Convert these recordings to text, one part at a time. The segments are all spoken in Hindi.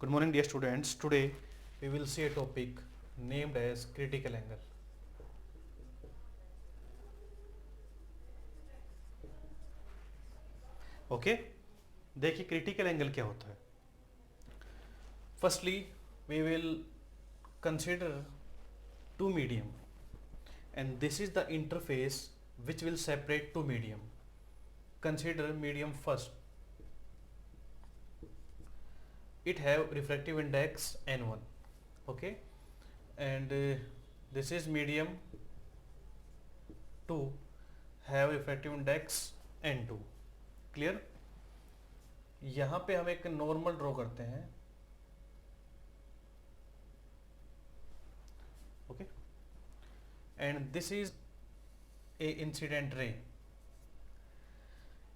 Good morning, dear students. Today we will see a topic named as critical angle. Okay? देखिए critical angle क्या होता है. Firstly, we will consider two medium, and this is the interface which will separate two medium. Consider medium first. It have refractive index n1. Okay, and this is medium 2 have refractive index n2. Clear. यहाँ पे हम एक नॉर्मल ड्रॉ करते हैं. Okay, and this is a incident ray.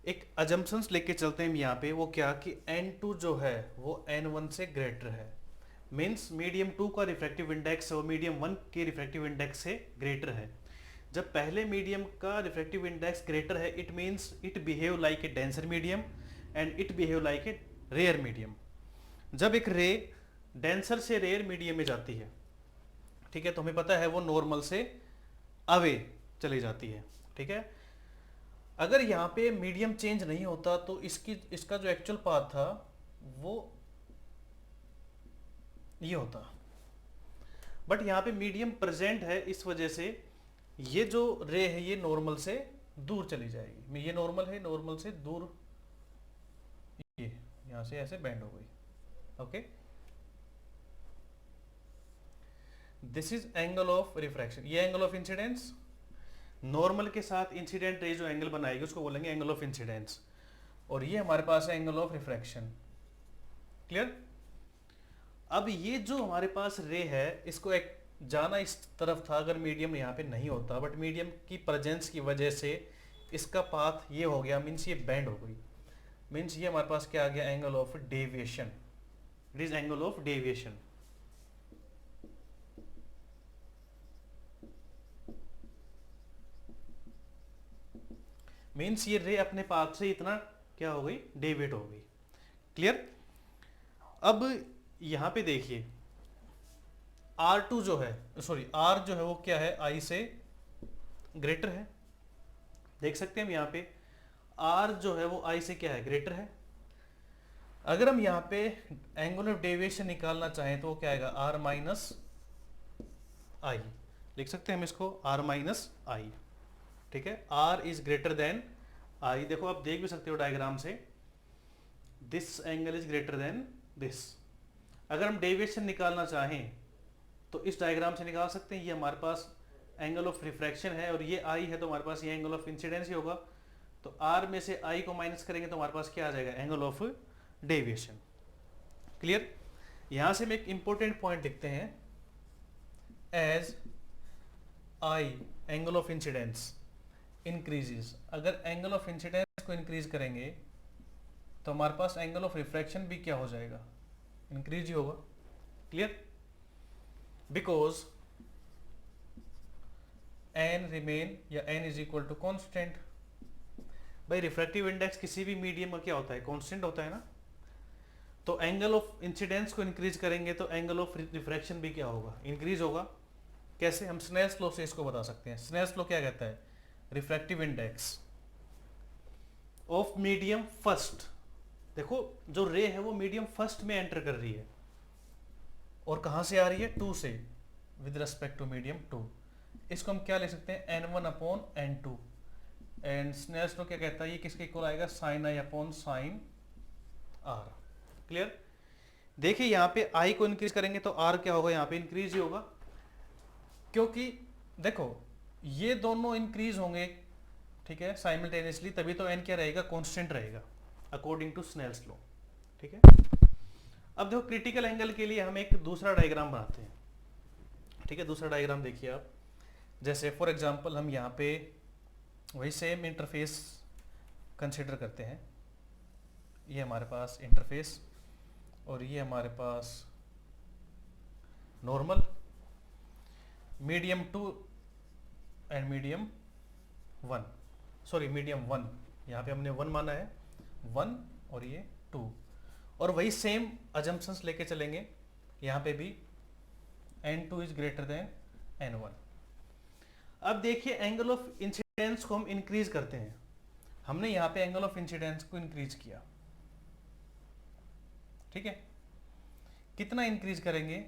एक अजम्पशंस लेके चलते हैं यहाँ पे. वो क्या कि n2 जो है वो n1 से ग्रेटर है. मीन्स मीडियम 2 का रिफ्रैक्टिव इंडेक्स वो मीडियम 1 के रिफ्रैक्टिव इंडेक्स से ग्रेटर है. जब पहले मीडियम का रिफ्रैक्टिव इंडेक्स ग्रेटर है, it means it behave like a denser medium and it behave like a rare medium. जब एक रे डेंसर से रेयर मीडियम में जाती है, ठीक है, तो हमें पता है वो नॉर्मल से अवे चली जाती है. ठीक है. अगर यहाँ पे मीडियम चेंज नहीं होता तो इसका जो एक्चुअल पाथ था वो ये होता. बट यहाँ पे मीडियम प्रेजेंट है, इस वजह से ये जो रे है ये नॉर्मल से दूर चली जाएगी. ये नॉर्मल है, नॉर्मल से दूर ये यहां से ऐसे बेंड हो गई. Okay, this is angle of refraction. ये एंगल ऑफ इंसिडेंस. नॉर्मल के साथ इंसिडेंट रे जो एंगल बनाएगी उसको बोलेंगे एंगल ऑफ इंसिडेंस. और ये हमारे पास है एंगल ऑफ रिफ्रैक्शन. क्लियर. अब ये जो हमारे पास रे है इसको एक जाना इस तरफ था अगर मीडियम यहाँ पे नहीं होता, बट मीडियम की प्रेजेंस की वजह से इसका पाथ ये हो गया. मीन्स ये बेंड हो गई. मीन्स ये हमारे पास क्या आ गया, angle of deviation. It is angle of deviation. Means ये रे अपने पाथ से इतना क्या हो गई, डेविएट हो गई. क्लियर. अब यहां पे देखिए R2 जो है, सॉरी R जो है वो क्या है, I से ग्रेटर है. देख सकते हैं हम यहाँ पे R जो है वो I से क्या है, ग्रेटर है. अगर हम यहाँ पे एंगल ऑफ डेविएशन निकालना चाहें तो वो क्या आएगा, R माइनस आई. लिख सकते हैं हम इसको R माइनस आई. ठीक है. R is greater than I. देखो आप देख भी सकते हो डायग्राम से, this angle is greater than this. अगर हम डेविएशन निकालना चाहें तो इस डायग्राम से निकाल सकते हैं. ये हमारे पास एंगल ऑफ रिफ्रैक्शन है और ये I है, तो हमारे पास ये एंगल ऑफ इंसिडेंस ही होगा. तो R में से I को माइनस करेंगे तो हमारे पास क्या आ जाएगा, एंगल ऑफ डेविएशन. क्लियर. यहां से हम एक इंपॉर्टेंट पॉइंट लिखते हैं, as I angle of incidence increases. अगर एंगल ऑफ इंसिडेंस को इंक्रीज करेंगे तो हमारे पास एंगल ऑफ रिफ्रैक्शन भी क्या हो जाएगा, इंक्रीज ही होगा. क्लियर. बिकॉज n रिमेन या n is equal to constant. भाई रिफ्रैक्टिव इंडेक्स किसी भी मीडियम में क्या होता है, कॉन्स्टेंट होता है ना. तो एंगल ऑफ इंसिडेंस को इंक्रीज करेंगे तो एंगल ऑफ रिफ्रैक्शन भी क्या होगा, इंक्रीज होगा. कैसे, हम स्नेल्स लॉ से इसको बता सकते हैं. स्नेल्स लॉ क्या कहता है, refractive index of medium first. देखो जो रे है वो मीडियम फर्स्ट में एंटर कर रही है और कहां से आ रही है, 2 से, विद रिस्पेक्ट टू मीडियम 2. इसको हम क्या ले सकते हैं, n1 upon n2. And Snell's law क्या कहता है, ये किसके इक्वल आएगा, sine I upon sine R. Clear. देखिए यहाँ पे I को इंक्रीज करेंगे तो R क्या होगा, यहाँ पे इंक्रीज ही होगा. क्योंकि देखो ये दोनों इंक्रीज होंगे, ठीक है, साइमल्टेनियसली, तभी तो n क्या रहेगा, कांस्टेंट रहेगा अकॉर्डिंग टू स्नेल्स लॉ. ठीक है. अब देखो क्रिटिकल एंगल के लिए हम एक दूसरा डायग्राम बनाते हैं. ठीक है. दूसरा डायग्राम देखिए आप. जैसे फॉर एग्जांपल हम यहाँ पे वही सेम इंटरफेस कंसिडर करते हैं. ये हमारे पास इंटरफेस और ये हमारे पास normal, medium 2 and medium 1, sorry medium 1. यहाँ पे हमने 1 माना है, 1 और ये 2. और वही सेम अजम्पशंस लेके चलेंगे यहाँ पे भी n2 is greater than n1। अब देखिए एंगल ऑफ इंसिडेंस को हम इंक्रीज करते हैं। हमने यहाँ पे एंगल ऑफ इंसिडेंस को इंक्रीज किया, ठीक है। कितना इंक्रीज करेंगे?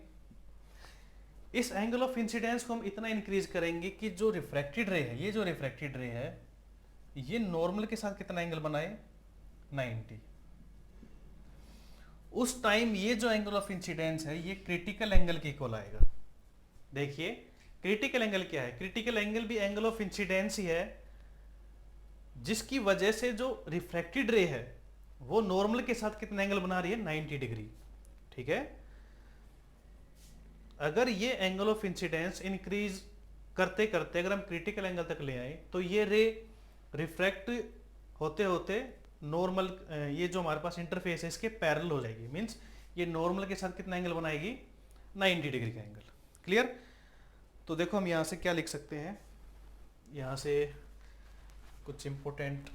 इस एंगल ऑफ इंसिडेंस को हम इतना इंक्रीज करेंगे कि जो रिफ्रैक्टेड रे है, ये जो रिफ्रैक्टेड रे है, ये नॉर्मल के साथ कितना एंगल बनाए? 90। उस टाइम ये जो एंगल ऑफ इंसिडेंस है ये क्रिटिकल एंगल के इक्वल आएगा। देखिए क्रिटिकल एंगल क्या है? क्रिटिकल एंगल भी एंगल ऑफ इंसिडेंस ही है, जिसकी वजह से जो रिफ्रैक्टेड रे है वो नॉर्मल के साथ कितना एंगल बना रही है? 90 डिग्री, ठीक है। अगर ये एंगल ऑफ इंसिडेंस इंक्रीज करते करते अगर हम क्रिटिकल एंगल तक ले आए तो ये रे रिफ्रैक्ट होते होते नॉर्मल, ये जो हमारे पास इंटरफेस है इसके पैरेलल हो जाएगी। मींस ये नॉर्मल के साथ कितना एंगल बनाएगी? 90 डिग्री का एंगल। क्लियर? तो देखो हम यहाँ से क्या लिख सकते हैं, यहाँ से कुछ इंपॉर्टेंट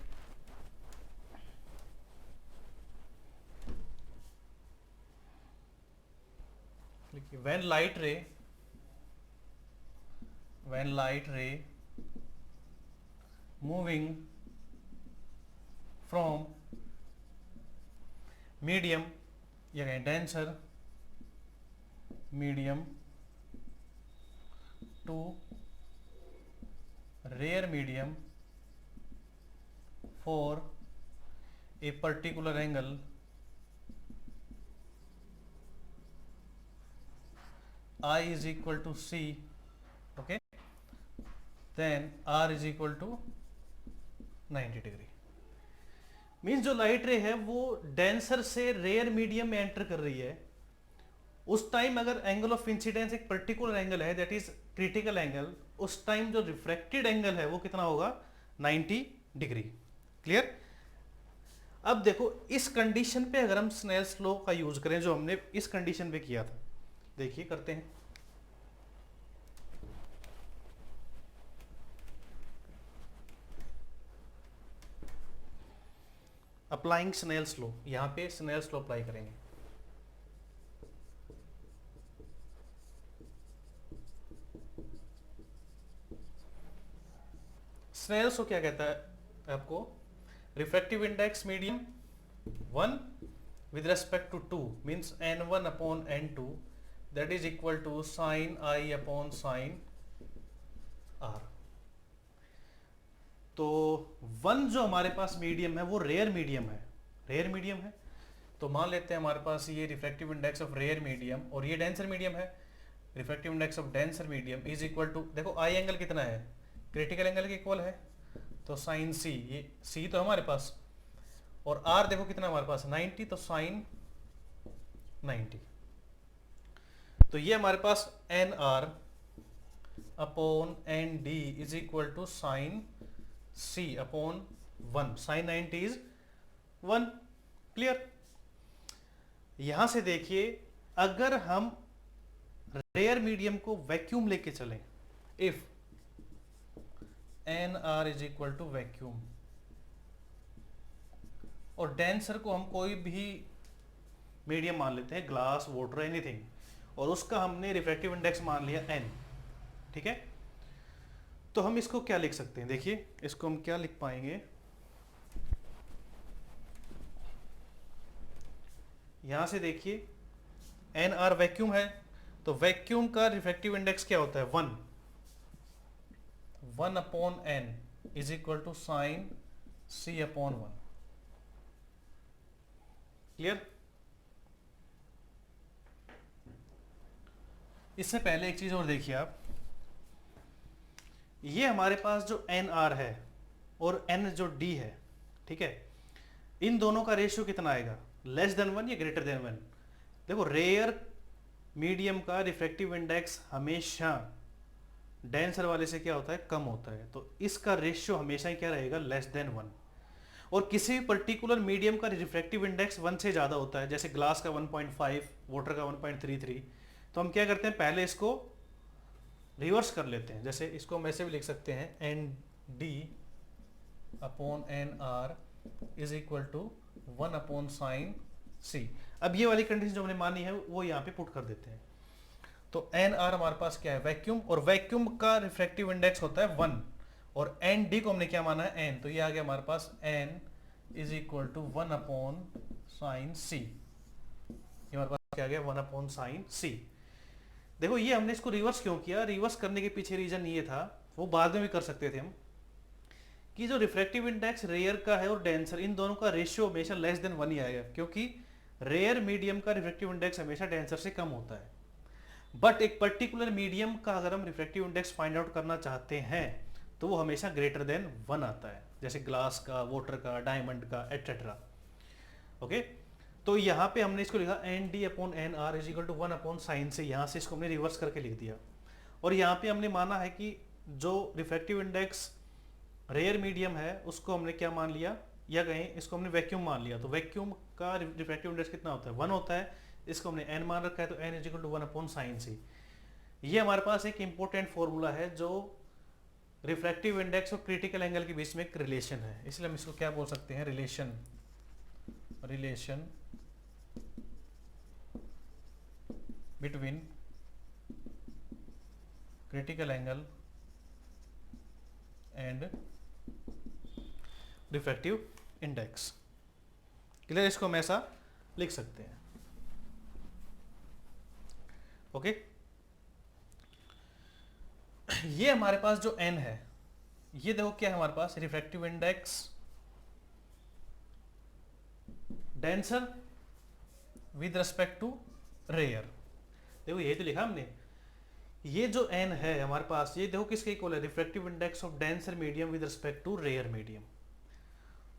लिखिए। when light ray moving from medium या कहें denser medium to rare medium for a particular angle, I is equal to C, okay, then R is equal to 90 degree. Means जो लाइट रे है वो डेंसर से रेयर मीडियम में एंटर कर रही है, उस टाइम अगर एंगल ऑफ इंसिडेंस एक पर्टिकुलर एंगल है दैट इज क्रिटिकल एंगल, उस टाइम जो रिफ्रैक्टेड एंगल है वो कितना होगा? 90 डिग्री। क्लियर? अब देखो इस कंडीशन पे अगर हम स्नेल्स लॉ का यूज करें जो हमने इस कंडीशन पे किया था, देखिए करते हैं। अप्लाइंग स्नेल्स लॉ, यहां पे स्नेल्स लॉ अप्लाई करेंगे। स्नेल्स लॉ क्या कहता है आपको? Refractive index medium 1 with respect to 2 means n1 upon n2 that is equal to sin I upon sin R। तो 1 जो हमारे पास मीडियम है वो रेयर मीडियम है, रेयर मीडियम है, तो मान लेते हैं हमारे पास ये refractive index of rare medium और ये डेंसर मीडियम है। Refractive index of denser medium is equal to, देखो आई एंगल कितना है? क्रिटिकल एंगल के इक्वल है, तो साइन सी, ये सी तो हमारे पास, और आर देखो कितना हमारे पास 90, तो साइन 90। तो ये हमारे पास N R upon N D is equal to sine C upon 1, sine 90 is 1। Clear? यहां से देखिए अगर हम रेयर मीडियम को वैक्यूम लेके चलें, if N R is equal to vacuum, और डेंसर को हम कोई भी मीडियम मान लेते हैं, ग्लास, वाटर, एनीथिंग, और उसका हमने रिफ्रैक्टिव इंडेक्स मान लिया n, ठीक है। तो हम इसको क्या लिख सकते हैं? देखिए इसको हम क्या लिख पाएंगे, यहां से देखिए एन आर वैक्यूम है, तो वैक्यूम का रिफ्रैक्टिव इंडेक्स क्या होता है? 1 upon n is equal to sine c upon 1। Clear? इससे पहले एक चीज और देखिए आप, ये हमारे पास जो एन आर है और एन जो डी है, ठीक है, इन दोनों का रेशियो कितना आएगा? लेस देन 1 या ग्रेटर देन 1? देखो रेयर मीडियम का रिफ्रैक्टिव इंडेक्स हमेशा डेंसर वाले से क्या होता है? कम होता है, तो इसका रेशियो हमेशा ही क्या रहेगा? Less than 1। और किसी भी पर्टिकुलर मीडियम का रिफ्रैक्टिव इंडेक्स 1 से ज़्यादा होता है, जैसे ग्लास का 1.5, वाटर का 1.33, तो हम क्या करते हैं? पहले इसको रिवर्स कर लेते हैं। जैसे इसको हम ऐसे भी लिख सकते हैं, N D upon N R is equal to 1 upon sine C. अब ये वाली कंडीशन जो हमने मानी है वो यहाँ पे पुट कर देते हैं। तो एन आर हमारे पास क्या है, वैक्यूम, और वैक्यूम का रिफ्रैक्टिव इंडेक्स होता है 1, और एन डी को हमने क्या माना है, एन, तो ये आ गया हमारे पास N is equal to 1/sin c। ये हमारे पास क्या आ गया, 1/sin c। देखो ये हमने इसको रिवर्स क्यों किया, रिवर्स करने के पीछे रीजन ये था, वो बाद में भी कर सकते थे हम, कि जो रिफ्रैक्टिव इंडेक्स रेयर का है और डेंसर, इन दोनों का रेशियो हमेशा लेस देन 1 ही आएगा, क्योंकि रेयर मीडियम का रिफ्रैक्टिव इंडेक्स हमेशा डेंसर से कम होता है। बट एक पर्टिकुलर मीडियम का अगर हम रिफ्रैक्टिव इंडेक्स फाइंड आउट करना चाहते हैं तो वो हमेशा ग्रेटर देन 1 आता है, जैसे ग्लास का, वाटर का, डायमंड का, एटसेट्रा। ओके, तो यहाँ पे हमने इसको लिखा N D upon N R is equal to 1/sin से, यहाँ से इसको हमने रिवर्स करके लिख दिया। और यहाँ पे हमने माना है कि जो रिफ्रैक्टिव इंडेक्स रेयर मीडियम है उसको हमने क्या मान लिया, या कहें इसको हमने वैक्यूम मान लिया। तो वैक्यूम का रिफ्रैक्टिव इंडेक्स कितना होता है, 1 होता है, इसको हमने n मान रखा है, तो n is equal to 1/sin c। ये हमारे पास एक इंपॉर्टेंट फॉर्मूला है जो रिफ्रैक्टिव इंडेक्स और क्रिटिकल एंगल के बीच में एक रिलेशन है, इसलिए हम इसको क्या बोल सकते हैं, relation between critical angle and refractive index. Clear, इसको हम ऐसा लिख सकते हैं। ओके, ये हमारे पास जो n है, ये देखो क्या है हमारे पास, refractive index denser with respect to rare. देखो यही तो लिखा हमने, ये जो n है हमारे पास, ये देखो किसके इक्वल है, refractive index of denser medium with respect to rare medium.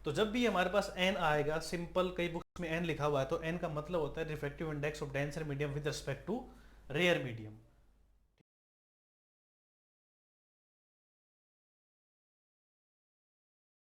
तो जब भी हमारे पास n आएगा, सिंपल कई बुक्स में n लिखा हुआ है, तो n का मतलब होता है refractive index of denser medium with respect to rare medium.